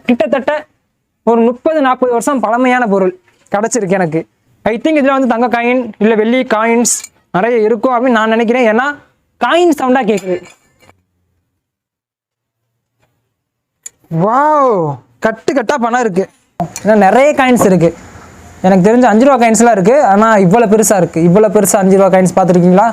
கிட்டத்தட்ட ஒரு 30-40 வருஷம் பழமையான பொருள் கிடச்சிருக்கு எனக்கு. ஐ திங்க் இதில் வந்து தங்க காயின் இல்லை வெள்ளி காயின்ஸ் நிறைய இருக்கும் அப்படின்னு நான் நினைக்கிறேன். ஏன்னா காயின் சவுண்டாக கேட்குது. வாவ், கட்டு கட்டாக பணம் இருக்குது. ஏன்னா நிறைய காயின்ஸ் இருக்குது. எனக்கு தெரிஞ்ச 5 ரூபா காயின்ஸ்லாம் இருக்குது. ஆனால் இவ்வளோ பெருசாக இருக்குது. இவ்வளோ பெருசாக 5 ரூபா காயின்ஸ் பார்த்துருக்கீங்களா?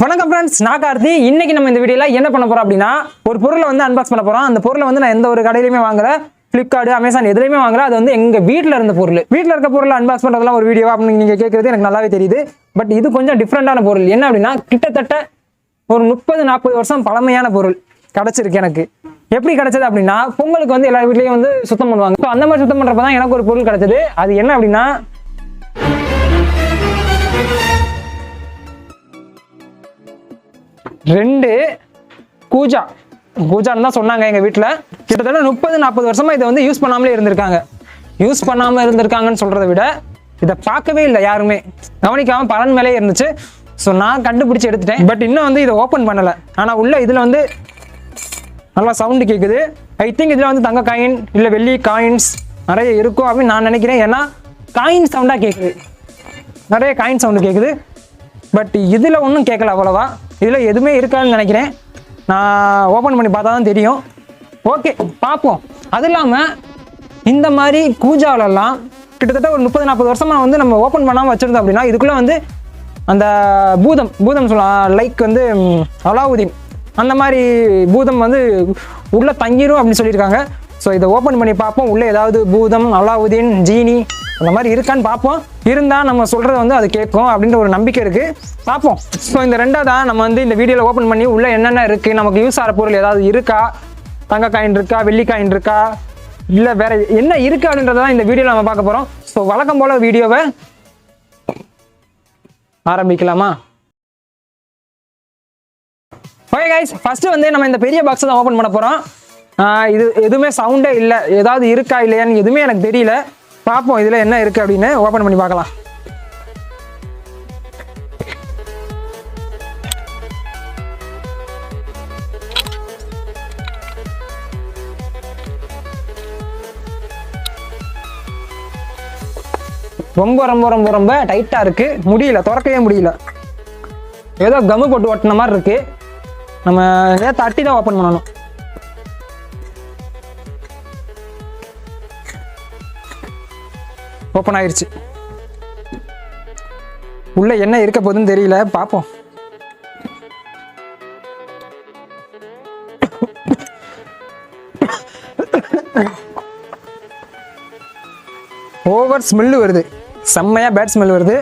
வணக்கம் ஃப்ரெண்ட்ஸ், நான் கார்த்தி. இன்னைக்கு நம்ம இந்த வீடியோவில் என்ன பண்ண போகிறோம் அப்படின்னா, ஒரு பொருளை வந்து அன்பாக்ஸ் பண்ண போகிறோம். அந்த பொருளை வந்து நான் எந்த ஒரு கடையிலையுமே வாங்கல, ஃப்ளிப்கார்ட், அமேசான் எதுலையுமே வாங்கல. அது வந்து எங்கள் வீட்டில் இருந்த பொருள். வீட்டில் இருக்க பொருளை அன்பாக்ஸ் பண்ணுறதுலாம் ஒரு வீடியோ அப்படின்னு நீங்கள் கேட்குறது எனக்கு நல்லாவே தெரியுது. பட் இது கொஞ்சம் டிஃப்ரெண்டான பொருள். என்ன அப்படின்னா, கிட்டத்தட்ட ஒரு 30-40 வருஷம் பழமையான பொருள் கிடச்சிருக்கு எனக்கு. எப்படி கிடைச்சது அப்படின்னா, பொங்கலுக்கு வந்து எல்லா வீட்லையும் வந்து சுத்தம் பண்ணுவாங்க. ஸோ அந்த மாதிரி சுத்தம் பண்ணுறப்ப தான் எனக்கு ஒரு பொருள் கிடைச்சது. அது என்ன அப்படின்னா, ரெண்டு கூஜான்னு தான் சொன்னாங்க. எங்கள் வீட்டில் கிட்டத்தட்ட 30-40 வருஷமா இதை வந்து யூஸ் பண்ணாமலே இருந்திருக்காங்க. யூஸ் பண்ணாமல் இருந்திருக்காங்கன்னு சொல்கிறத விட இதை பார்க்கவே இல்லை, யாருமே கவனிக்காமல் பலன் மேலே இருந்துச்சு. ஸோ நான் கண்டுபிடிச்சி எடுத்துட்டேன். பட் இன்னும் வந்து இதை ஓப்பன் பண்ணலை. ஆனால் உள்ள இதில் வந்து நல்லா சவுண்டு கேட்குது. ஐ திங்க் இதில் வந்து தங்க காயின் இல்லை வெள்ளி காயின்ஸ் நிறைய இருக்கும் அப்படின்னு நான் நினைக்கிறேன். ஏன்னா காயின் சவுண்டாக கேட்குது, நிறைய காயின் சவுண்டு கேட்குது. பட் இதில் ஒன்றும் கேட்கல அவ்வளோவா. இதில் எதுவுமே இருக்காதுன்னு நினைக்கிறேன். நான் ஓப்பன் பண்ணி பார்த்தா தான் தெரியும். ஓகே, பார்ப்போம். அது இல்லாமல் இந்த மாதிரி கூஜாவிலலாம் கிட்டத்தட்ட ஒரு 30-40 வருஷமாக வந்து நம்ம ஓப்பன் பண்ணாமல் வச்சுருந்தோம் அப்படின்னா, இதுக்குள்ளே வந்து அந்த பூதம் சொல்லலாம், லைக் வந்து அலாவுதீன் அந்த மாதிரி பூதம் வந்து உள்ளே தங்கிடும் அப்படின்னு சொல்லியிருக்காங்க. ஸோ இதை ஓப்பன் பண்ணி பார்ப்போம். உள்ளே ஏதாவது பூதம், அலாவுதீன், ஜீனி அந்த மாதிரி இருக்கான்னு பார்ப்போம். இருந்தால் நம்ம சொல்கிறத வந்து அது கேட்கும் அப்படின்ற ஒரு நம்பிக்கை இருக்குது. பார்ப்போம். ஸோ இந்த ரெண்டாவது நம்ம வந்து இந்த வீடியோவில் ஓப்பன் பண்ணி உள்ளே என்னென்ன இருக்குது, நமக்கு யூஸ் ஆகிற பொருள் ஏதாவது இருக்கா, தங்க காயின் இருக்கா, வெள்ளி காயின் இருக்கா, இல்லை வேற என்ன இருக்குது அப்படின்றதான் இந்த வீடியோவில் நம்ம பார்க்க போகிறோம். ஸோ வழக்கம் போல் வீடியோவை ஆரம்பிக்கலாமா? ஓகே கைஸ், ஃபர்ஸ்ட் வந்து நம்ம இந்த பெரிய பாக்ஸ் தான் ஓப்பன் பண்ண போகிறோம். இது எதுவுமே சவுண்டே இல்லை. ஏதாவது இருக்கா இல்லையான்னு எதுவுமே எனக்கு தெரியல. பார்ப்போம் இதில் என்ன இருக்குது அப்படின்னு. ஓப்பன் பண்ணி பார்க்கலாம். ரொம்ப ரொம்ப ரொம்ப ரொம்ப டைட்டாக இருக்குது. முடியல, திறக்கவே முடியல. ஏதோ கம்மு போட்டு ஒட்டின மாதிரி இருக்குது. நம்ம ஏதோ தட்டி தான் ஓப்பன் பண்ணணும். ஓப்பன் ஆயிடுச்சு. உள்ள என்ன இருக்க போகுதுன்னு தெரியல, பார்ப்போம். ஓவர் ஸ்மெல்லு வருது, செம்மையா பேட் ஸ்மெல் வருது.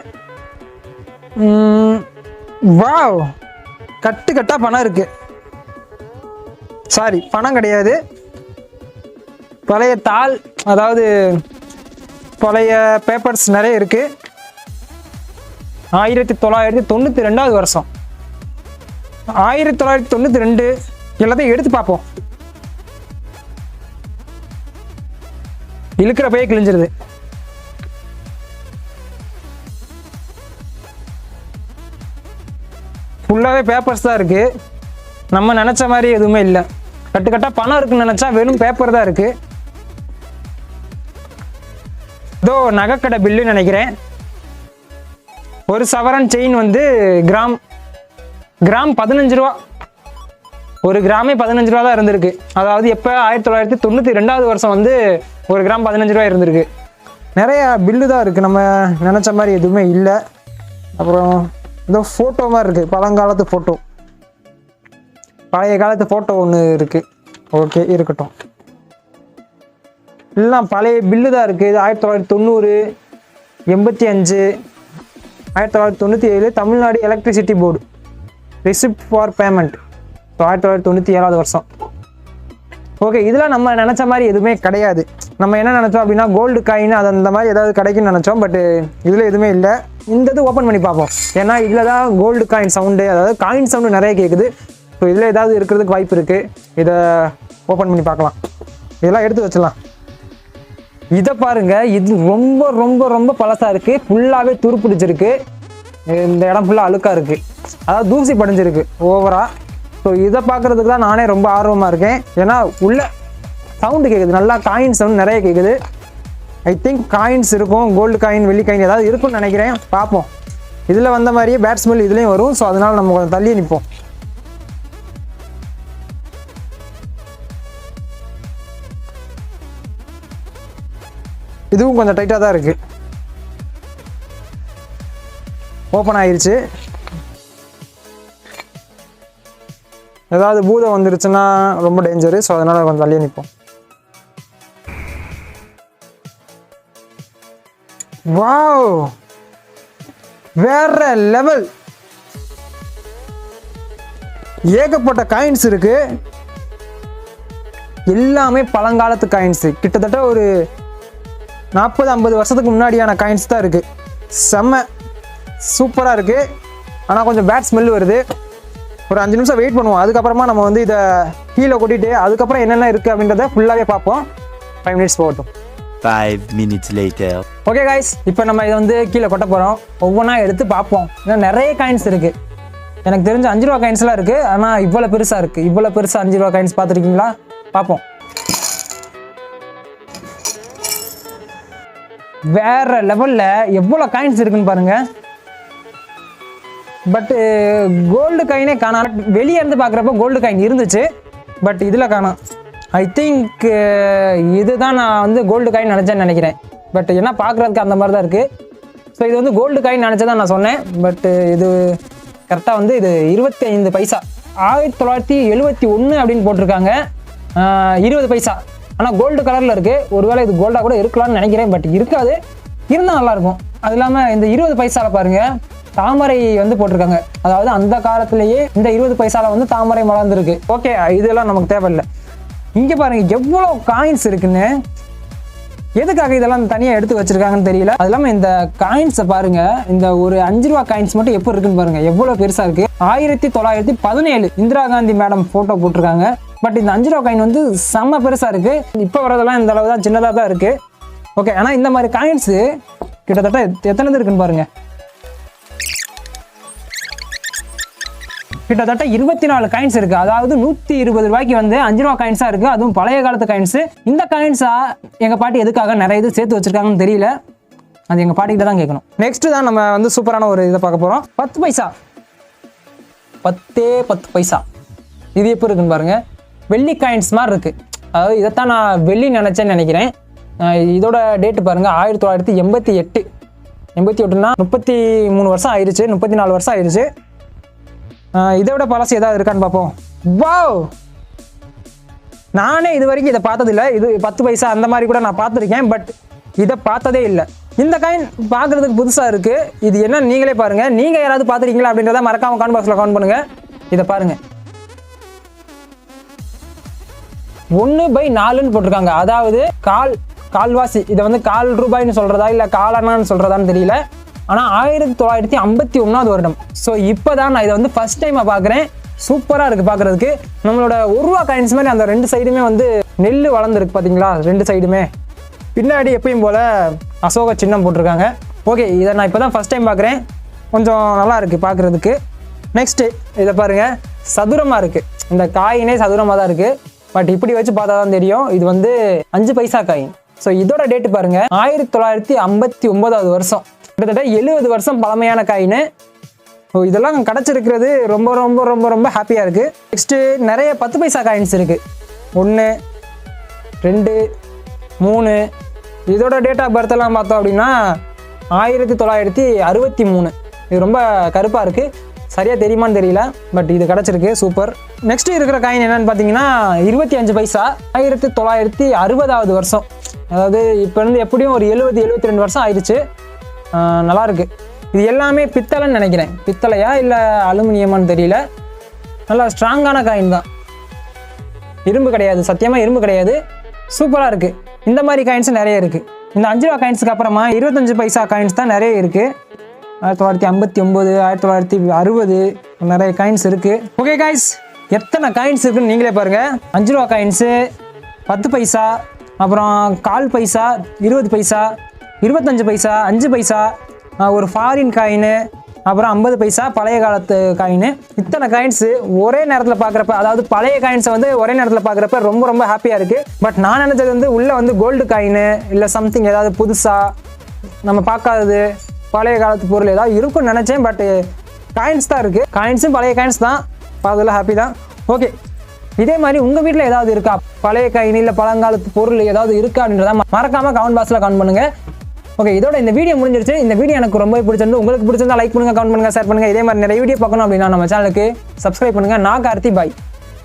வாவ், கட்டு கட்டா பணம் இருக்கு. சாரி, பணம் கிடையாது, பழைய தாள், அதாவது பழைய பேப்பர்ஸ் நிறைய இருக்கு. 1992 வருஷம், 1992 எல்லாத்தையும் எடுத்து பார்ப்போம். இழுக்கிறப்பயே கிழிஞ்சிருது. ஃபுல்லாகவே பேப்பர்ஸ் தான் இருக்கு. நம்ம நினைச்ச மாதிரி எதுவுமே இல்லை. கட்டுக்கட்டா பணம் இருக்குன்னு நினைச்சா வெறும் பேப்பர் தான் இருக்கு. இதோ நகைக்கடை பில்லுன்னு நினைக்கிறேன். ஒரு சவரன் செயின் வந்து கிராம் 15 ரூபா. ஒரு கிராமே 15 ரூபா தான் இருந்திருக்கு. அதாவது எப்போ 1992 வருஷம் வந்து ஒரு கிராம் 15 ரூபா இருந்திருக்கு. நிறைய பில்லு தான் இருக்குது, நம்ம நினச்ச மாதிரி எதுவுமே இல்லை. அப்புறம் ஏதோ ஃபோட்டோ மாதிரி இருக்குது, பழங்காலத்து ஃபோட்டோ, பழைய காலத்து ஃபோட்டோ ஒன்று இருக்குது. ஓகே, இருக்கட்டும். எல்லாம் பழைய பில்லு தான் இருக்குது. 1990, 85, 1997 Tamil Nadu electricity board receipt for payment. So 1997 வருஷம். ஓகே, இதெல்லாம் நம்ம நினச்ச மாதிரி எதுவுமே கிடையாது. நம்ம என்ன நினச்சோம் அப்படின்னா, கோல்டு காயின் அது அந்த மாதிரி ஏதாவது கிடைக்குன்னு நினச்சோம். பட் இதில் எதுவுமே இல்லை. இந்த இது ஓப்பன் பண்ணி பார்ப்போம். ஏன்னா இதில் தான் கோல்டு காயின் சவுண்டு, அதாவது காயின் சவுண்டு நிறைய கேட்குது. ஸோ இதில் ஏதாவது இருக்கிறதுக்கு வாய்ப்பு இருக்குது. இதை ஓப்பன் பண்ணி பார்க்கலாம். இதெல்லாம் எடுத்து வச்சிடலாம். இதை பாருங்க, இது ரொம்ப ரொம்ப ரொம்ப பழசாக இருக்குது. ஃபுல்லாகவே துருப்பிடிச்சிருக்கு. இந்த இடம் ஃபுல்லாக அழுக்காக இருக்குது, அதாவது தூசி படிஞ்சிருக்கு ஓவரா. ஸோ இதை பார்க்குறதுக்கு தான் நானே ரொம்ப ஆர்வமாக இருக்கேன். ஏன்னா உள்ள சவுண்டு கேட்குது, நல்லா காயின் சவுண்ட் நிறைய கேட்குது. ஐ திங்க் காயின்ஸ் இருக்கும், கோல்டு காயின் வெள்ளி காயின் ஏதாவது இருக்கும்னு நினைக்கிறேன். பார்ப்போம். இதில் வந்த மாதிரியே பேட் ஸ்மெல் இதுலேயும் வரும். ஸோ அதனால் நம்ம கொஞ்சம் தள்ளி நிற்போம். இதுவும் கொஞ்சம் டைட்டாக தான் இருக்குது. ஓப்பன் ஆயிடுச்சு. ஏதாவது பூதம் வந்துருச்சுன்னா ரொம்ப டேஞ்சரு. ஸோ அதனால் கொஞ்சம் தள்ளி நிற்போம். வாவ், வேற லெவல். ஏகப்பட்ட காயின்ஸ் இருக்கு. எல்லாமே பழங்காலத்து காயின்ஸ். கிட்டத்தட்ட ஒரு 40-50 வருஷத்துக்கு முன்னாடியான காயின்ஸ் தான் இருக்கு. செம்ம சூப்பராக இருக்கு. ஆனால் கொஞ்சம் பேட் ஸ்மெல் வருது. ஒரு 5 நிமிஷம் வெயிட் பண்ணுவோம். அதுக்கப்புறமா நம்ம வந்து இதை கீழே கொட்டிட்டு அதுக்கப்புறம் என்னென்ன இருக்குது அப்படின்றத ஃபுல்லாகவே பார்ப்போம். 5 மினிட்ஸ் போகட்டும். 5 minutes later. ஓகே கைஸ், இப்போ நம்ம இதை வந்து கீழே கொட்ட போகிறோம். ஒவ்வொன்றா எடுத்து பார்ப்போம். இன்னும் நிறைய காயின்ஸ் இருக்குது. எனக்கு தெரிஞ்ச 5 ரூபா காயின்ஸ்லாம் இருக்குது. ஆனால் இவ்வளோ பெருசாக இருக்குது. இவ்வளோ பெருசாக 5 ரூபா காயின்ஸ் பார்த்துருக்கீங்களா? பார்ப்போம். வேற லெவலில் எவ்வளோ காயின்ஸ் இருக்குன்னு பாருங்கள். பட்டு கோல்டு காயினே காணாம். வெளியே இருந்து பார்க்குறப்ப கோல்டு காயின் இருந்துச்சு, பட் இதில் காணாம். ஐ திங்க் இதுதான் நான் வந்து கோல்டு காயின் நினச்சேன்னு நினைக்கிறேன். பட் என்ன பார்க்குறதுக்கு அந்த மாதிரி தான் இருக்குது. ஸோ இது வந்து கோல்டு காயின் நினச்சதான் நான் சொன்னேன். பட் இது கரெக்டாக வந்து இது 25 பைசா. 1971 அப்படின்னு போட்டிருக்காங்க. 20 பைசா. ஆனால் கோல்டு கலரில் இருக்குது. ஒருவேளை இது கோல்டாக கூட இருக்கலாம்னு நினைக்கிறேன். பட் இருக்காது, இருந்தால் நல்லாயிருக்கும். அது இல்லாமல் இந்த 20 பைசாவில் பாருங்கள், தாமரை வந்து போட்டிருக்காங்க. அதாவது அந்த காலத்திலேயே இந்த 20 பைசாவில் வந்து தாமரை மலர்ந்துருக்கு. ஓகே, இதெல்லாம் நமக்கு தேவையில்லை. இங்கே பாருங்கள் எவ்வளோ காயின்ஸ் இருக்குன்னு. எதுக்காக இதெல்லாம் தனியாக எடுத்து வச்சுருக்காங்கன்னு தெரியல. அது இல்லாமல் இந்த காயின்ஸை பாருங்கள். இந்த ஒரு 5 ரூபா காயின்ஸ் மட்டும் எப்படி இருக்குன்னு பாருங்கள். எவ்வளோ பெருசாக இருக்குது. 1917 இந்திரா காந்தி மேடம் ஃபோட்டோ போட்டிருக்காங்க. பட் இந்த 5 ரூபா காயின் வந்து செம்ம பெருசாக இருக்குது. இப்போ வரதெல்லாம் இந்த அளவு தான், சின்னதாக தான் இருக்குது. ஓகே, ஆனால் இந்த மாதிரி காயின்ஸு கிட்டத்தட்ட எத்தனை இருக்குன்னு பாருங்கள். கிட்டத்தட்ட 24 காயின்ஸ் இருக்கு. அதாவது 120 ரூபாய்க்கு வந்து 5 ரூபா காயின்ஸா இருக்கு. அதுவும் பழைய காலத்து காயின்ஸ். இந்த காயின்ஸா எங்க பாட்டி எதுக்காக நிறைய இது சேர்த்து வச்சிருக்காங்கன்னு தெரியல. அது எங்க பாட்டிகிட்ட தான் கேட்கணும். நெக்ஸ்ட் தான் நம்ம வந்து சூப்பரான ஒரு இதை பார்க்க போறோம். 10 பைசா. 10 பைசா. இது எப்போ இருக்குன்னு பாருங்க. வெள்ளி காயின்ஸ் மாதிரி இருக்கு. அதாவது இதைத்தான் நான் வெள்ளி நினைச்சேன்னு நினைக்கிறேன். இதோட டேட்டு பாருங்க, 1988. 88னா 33 வருஷம் ஆயிடுச்சு, 34 வருஷம் ஆயிடுச்சு. இதை விட பழசு ஏதாவது இருக்கான்னு பார்ப்போம். வாவ், நானே இது வரைக்கும் இதை பார்த்ததில்லை. இது 10 பைசா அந்த மாதிரி கூட நான் பார்த்துருக்கேன். பட் இதை பார்த்ததே இல்லை. இந்த காயின் பார்க்குறதுக்கு புதுசாக இருக்குது. இது என்ன நீங்களே பாருங்கள். நீங்கள் யாராவது பார்த்துருக்கீங்களா அப்படின்றத மறக்காம கமெண்ட் பாக்ஸில் கமெண்ட் பண்ணுங்கள். இதை பாருங்கள், 1/4 போட்டிருக்காங்க. அதாவது கால்வாசி. இதை வந்து 4 ரூபாய்ன்னு சொல்கிறதா இல்லை காலனான்னு சொல்கிறதான்னு தெரியல. ஆனால் 1951 வருடம். ஸோ இப்போ தான் நான் இதை வந்து ஃபஸ்ட் டைமாக பார்க்குறேன். சூப்பராக இருக்குது பார்க்குறதுக்கு. நம்மளோட 1 ரூபா காயின்ஸ் மாதிரி அந்த 2 சைடுமே வந்து நெல் வளர்ந்துருக்கு பார்த்தீங்களா? 2 சைடுமே. பின்னாடி எப்பயும் போல் அசோக சின்னம் போட்டிருக்காங்க. ஓகே, இதை நான் இப்போ தான் ஃபஸ்ட் டைம் பார்க்குறேன். கொஞ்சம் நல்லா இருக்குது பார்க்குறதுக்கு. நெக்ஸ்ட்டு இதை பாருங்கள், சதுரமாக இருக்குது. இந்த காயினே சதுரமாக தான் இருக்குது. பட் இப்படி வச்சு பார்த்தா தான் தெரியும். இது வந்து 5 பைசா காயின். ஸோ இதோட டேட்டு பாருங்கள், 1959 வருஷம். கிட்டத்தட்ட 70 வருஷம் பழமையான காயின். ஸோ இதெல்லாம் கிடச்சிருக்கிறது ரொம்ப ரொம்ப ரொம்ப ரொம்ப ஹாப்பியாக இருக்குது. நெக்ஸ்ட்டு நிறைய 10 பைசா காயின்ஸ் இருக்குது. 1, 2, 3. இதோட டேட் ஆஃப் பர்த்தெல்லாம் பார்த்தோம் அப்படின்னா 1963. இது ரொம்ப கருப்பாக இருக்குது. சரியாக தெரியுமான்னு தெரியல. பட் இது கிடச்சிருக்கு. சூப்பர். நெக்ஸ்ட்டு இருக்கிற காயின் என்னென்னு பார்த்தீங்கன்னா 25 பைசா. 1960 வருஷம். அதாவது இப்போ இருந்து எப்படியும் ஒரு 70-72 வருஷம் ஆயிடுச்சு. நல்லாயிருக்கு. இது எல்லாமே பித்தளைன்னு நினைக்கிறேன். பித்தளையா இல்லை அலுமினியமானு தெரியல. நல்லா ஸ்ட்ராங்கான காயின் தான். இரும்பு கிடையாது, சத்தியமாக இரும்பு கிடையாது. சூப்பராக இருக்குது. இந்த மாதிரி காயின்ஸ் நிறைய இருக்குது. இந்த 5 ரூபா காயின்ஸுக்கு அப்புறமா 25 பைசா காயின்ஸ் தான் நிறைய இருக்குது. 1959, 1960 நிறைய காயின்ஸ் இருக்குது. ஓகே காய்ஸ், எத்தனை காயின்ஸ் இருக்குன்னு நீங்களே பாருங்கள். 5 ரூபா காயின்ஸு, 10 பைசா, அப்புறம் 1/4 பைசா, 20 பைசா, 25 பைசா, 5 பைசா, ஒரு ஃபாரின் காயின், அப்புறம் 50 பைசா பழைய காலத்து காயின். இத்தனை காயின்ஸு ஒரே நேரத்தில் பார்க்குறப்ப, அதாவது பழைய காயின்ஸை வந்து ஒரே நேரத்தில் பார்க்குறப்ப ரொம்ப ரொம்ப ஹாப்பியாக இருக்குது. பட் நான் நினச்சது வந்து உள்ளே வந்து கோல்டு காயின் இல்லை சம்திங் ஏதாவது புதுசாக நம்ம பார்க்காதது பழைய காலத்து பொருள் ஏதாவது இருக்கும்னு நினச்சேன். பட் காயின்ஸ் தான் இருக்குது. காயின்ஸும் பழைய காயின்ஸ் தான், அதில் ஹாப்பி தான். ஓகே, இதே மாதிரி உங்கள் வீட்டில் ஏதாவது இருக்கா, பழைய காயின் இல்லை பழங்காலத்து பொருள் ஏதாவது இருக்கா அப்படின்றத மறக்காமல் கமெண்ட் பாக்ஸில் கமெண்ட் பண்ணுங்கள். ஓகே, இதோட இந்த வீடியோ முடிஞ்சிருச்சு. இந்த வீடியோ எனக்கு ரொம்ப பிடிச்சிருந்து. உங்களுக்கு பிடிச்சிருந்தா லைக் பண்ணுங்கள், கமெண்ட் பண்ணுங்கள், ஷேர் பண்ணுங்கள். இதே மாதிரி நிறைய வீடியோ பார்க்கணும் அப்படின்னா நம்ம சேனலுக்கு சப்ஸ்கிரைப் பண்ணுங்கள். நான் கார்த்தி, பாய்.